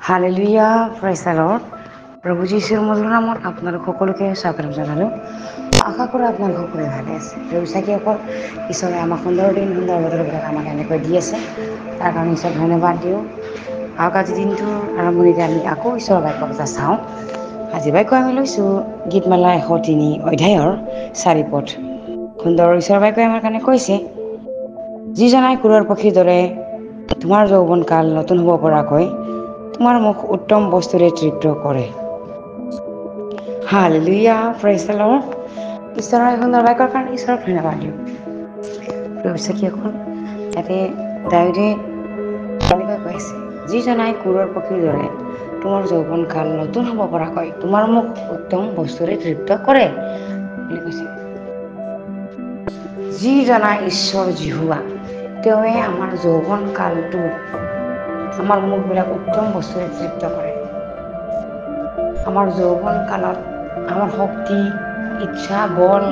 Hallelujah praise the lord প্ৰভু যীশুৰ মধুৰ নামত আপোনালোক সকলোকে স্বাগতম জনালোঁ। আশা কৰোঁ আপোনালোক সকলোৱে ভালে আছে। প্ৰভু চাকিসকল ঈশ্বৰে আমাক সুন্দৰ দিন সুন্দৰ বতৰবিলাক আমাক এনেকৈ দি আছে, তাৰ কাৰণে ঈশ্বৰ ধন্যবাদ দিওঁ। আহক আজি দিনটোৰ আৰম্ভণিতে আমি আকৌ ঈশ্বৰৰ বাক্য কথা চাওঁ। আজি বাক্য আমি লৈছোঁ গীতমালা 103 অধ্যায়ৰ 4 পদ। সুন্দৰ ঈশ্বৰৰ বাক্যই আমাৰ কাৰণে কৈছে, যিজনাই কুৰৰ পক্ষীৰ দৰে তোমাৰ যৌৱনকাল নতুন হ'ব পৰাকৈ তোমাৰ মুখ উত্তম বস্তুৰে তৃপ্ত কৰে। Hallelujah praise the Lord. ঈশ্বৰৰ সুন্দৰ বাক্যৰ কাৰণে ঈশ্বৰক ধন্যবাদ দিওঁ। প্ৰভু চাকিসকল ইয়াতে দাউদে এনেকৈ কৈ আছে, যিজনাই কুৰৰ পক্ষীৰ দৰে তোমাৰ যৌৱনকাল নতুন হ'ব পৰাকৈ তোমাৰ মুখ উত্তম বস্তুৰে তৃপ্ত কৰে বুলি কৈছে। যি জনা ঈশ্বৰ জিহুৱা, তেওঁৱে আমাৰ যৌৱন কালটো আমাৰ মুখবিলাক উত্তম বস্তুৰে তৃপ্ত কৰে। আমাৰ যৌৱন কালত আমাৰ শক্তি, ইচ্ছা, বল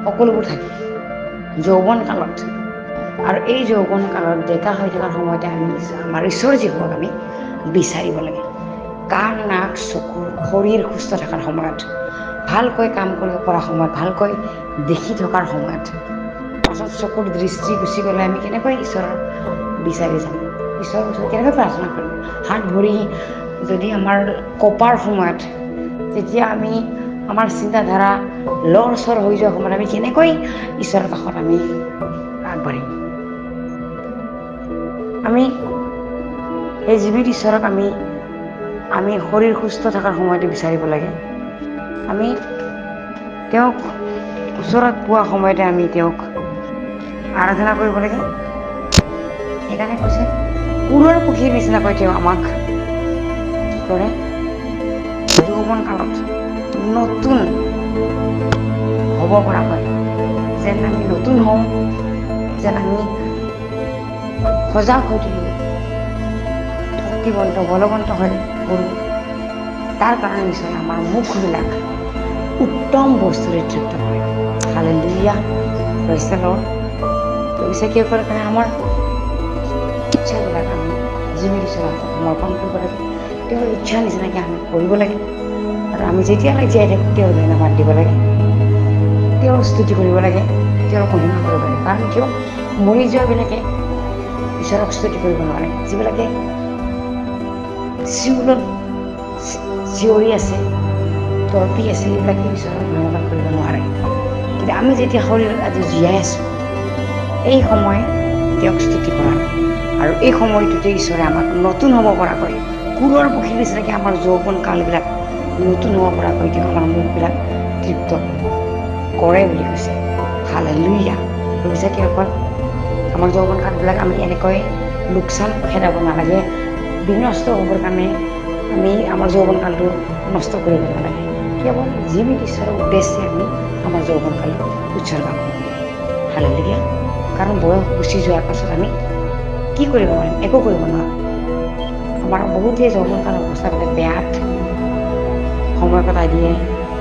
সকলোবোৰ থাকে যৌৱন কালত। আৰু এই যৌৱন কালত ডেকা হৈ থকাৰ সময়তে আমি আমাৰ ঈশ্বৰ জিহুৱাক আমি বিচাৰিব লাগে। কাণ, নাক, চকু, শৰীৰ সুস্থ থকাৰ সময়ত, ভালকৈ কাম কৰিব পৰা সময়ত, ভালকৈ দেখি থকাৰ সময়ত, পাছত চকুৰ দৃষ্টি গুচি গ'লে আমি কেনেকৈ ঈশ্বৰৰ বিচাৰি যাম, ঈশ্বৰৰ ওচৰত কেনেকৈ প্ৰাৰ্থনা কৰিম। হাত ভৰি যদি আমাৰ কপাৰ সময়ত, তেতিয়া আমি আমাৰ চিন্তাধাৰা লৰচৰ হৈ যোৱা সময়ত আমি কেনেকৈ ঈশ্বৰৰ কাষত আমি আগবাঢ়িম। আমি সেই জীৱিত ঈশ্বৰক আমি শৰীৰ সুস্থ থকাৰ সময়তে বিচাৰিব লাগে। আমি তেওঁক ওচৰত পোৱা সময়তে আমি তেওঁক আৰাধনা কৰিব লাগে। সেইকাৰণে কৈছে, কুৰৰ পক্ষীৰ নিচিনাকৈ তেওঁ আমাক কি কৰে, যৌৱন কালত নতুন হ'ব পৰাকৈ, যেন আমি নতুন হওঁ, যেন আমি সজাগ হৈ থাকিব, শক্তিবন্ত বলৱন্ত হৈ পৰোঁ। তাৰ কাৰণে নিশ্চয় আমাৰ মুখবিলাক উত্তম বস্তুৰে তৃপ্ত কৰে। Hallelujah praise the Lord. পিছে কি কৰে কাৰণে আমাৰ ইচ্ছাবিলাক আমি জীৱিত ঈশ্বৰৰ সমৰ্পণ কৰিব লাগে। তেওঁৰ ইচ্ছা নিচিনাকৈ আমি কৰিব লাগে। আৰু আমি যেতিয়ালৈ জীয়াই থাকোঁ তেওঁৰ ধন্যবাদ দিব লাগে, তেওঁৰ স্তুতি কৰিব লাগে, তেওঁৰ মহিমা কৰিব লাগে। কাৰণ কিয়, মৰি যোৱাবিলাকে ঈশ্বৰক স্তুতি কৰিব নোৱাৰে। যিবিলাকে চিউলত চিঞৰি আছে, তৰ্পি আছে, সেইবিলাকে ঈশ্বৰক ধন্যবাদ কৰিব নোৱাৰে। কিন্তু আমি যেতিয়া শৰীৰত আজি জীয়াই আছোঁ, এই সময় তেওঁক স্তুতি কৰা, আৰু এই সময়টোতে ঈশ্বৰে আমাক নতুন হ'ব পৰাকৈ, কুৰৰ পক্ষীৰ নিচিনাকৈ আমাৰ যৌৱন কালবিলাক নতুন হ'ব পৰাকৈ তেওঁ আমাৰ মুখবিলাক তৃপ্ত কৰে বুলি কৈছে। হালেলুয়া। বুজিছে কি অকল আমাৰ যৌৱন কালবিলাক আমি এনেকৈ লোকচান খেদাব নালাগে, বিনষ্ট হ'বৰ কাৰণে আমি আমাৰ যৌৱন কালটো নষ্ট কৰিব নালাগে। কেৱল জীৱিত ঈশ্বৰৰ উদ্দেশ্যে আমি আমাৰ যৌৱন কাল উৎসৰ্গা কৰোঁ। হালেলুয়া। কাৰণ বয়স গুচি যোৱাৰ পাছত আমি কি কৰিব পাৰিম? একো কৰিব নোৱাৰোঁ। আমাৰ বহুতেই যৌৱন কাল অৱস্থাবিলাক বেয়াত সময় কটাই দিয়ে,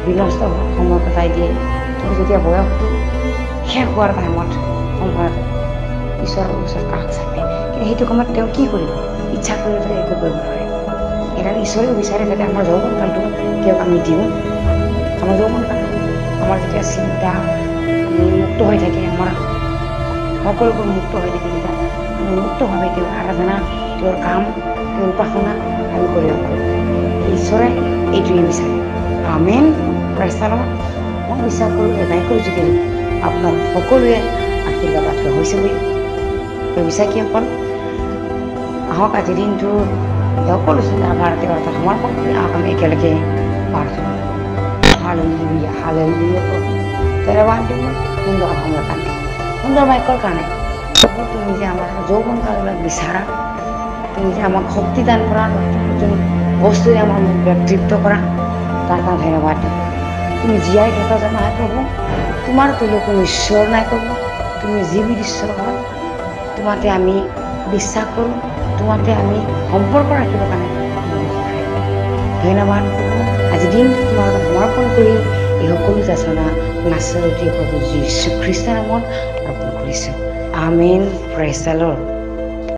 বিনষ্ট সময় কটাই দিয়ে। কিন্তু যেতিয়া বয়সটো শেষ হোৱাৰ সময়ত ঈশ্বৰৰ ওচৰত কাষ চাপে, কিন্তু সেইটো সময়ত তেওঁ কি কৰিব? ইচ্ছা কৰিলে একো কৰিব নোৱাৰে। সেইকাৰণে ঈশ্বৰেও বিচাৰে যাতে আমাৰ যৌৱন কালটো তেওঁক আমি দিওঁ। আমাৰ যৌৱন কালটো আমাৰ যেতিয়া চিন্তা মুক্ত হৈ থাকে, আমাৰ সকলোবোৰ মুক্ত হৈ থাকে, তেতিয়া আমি মুক্তভাৱে তেওঁৰ আৰাধনা, তেওঁৰ কাম, তেওঁৰ উপাসনা আমি কৰিব পাৰোঁ। ঈশ্বৰে এইটোৱে বিচাৰে। আমেন। প্రైজ দ্য লৰ্ড। মই বিশ্বাস কৰোঁ এই বাক্যৰ যোগেদি আপোনাৰ সকলোৱে আশীৰ্বাদ প্ৰাপ্ত হৈছে বুলি। বিশ্বাসীসকল আহক আজি দিনটো সকলো চিন্তা ভাৰতীয় অৰ্থ সমৰ্পণ কৰি আহক আমি একেলগে প্ৰাৰ্থনা। Hallelujah hallelujah. ধন্যবাদ দিওঁ সুন্দৰ সময়ৰ কাৰণে, সুন্দৰ বাক্যৰ কাৰণে। তুমি যে আমাৰ যৌৱন কালবিলাক বিচাৰা, তুমি যে আমাক শক্তি দান কৰা, নতুন বস্তুৰে আমাৰ মুখবিলাক তৃপ্ত কৰা, তাৰ কাৰণে ধন্যবাদ দিওঁ। তুমি জীয়াই থকা যে নাই প্ৰভু, তোমাৰ তুল্য কোনো ঈশ্বৰ নাই প্ৰভু। তুমি জীৱিত ঈশ্বৰ হয়, তোমাতে আমি বিশ্বাস কৰোঁ, তোমাতে আমি সম্পৰ্ক ৰাখিবৰ কাৰণে ধন্যবাদ প্ৰভু। আজি দিনটো তোমাৰ সমৰ্পণ কৰি এই সকলো যাচনা নাচৰতি প্ৰভু যীশু খ্ৰীষ্টৰ নামত অৰ্পণ কৰিছোঁ। আমেন। প্రైজ দ্য লৰ্ড।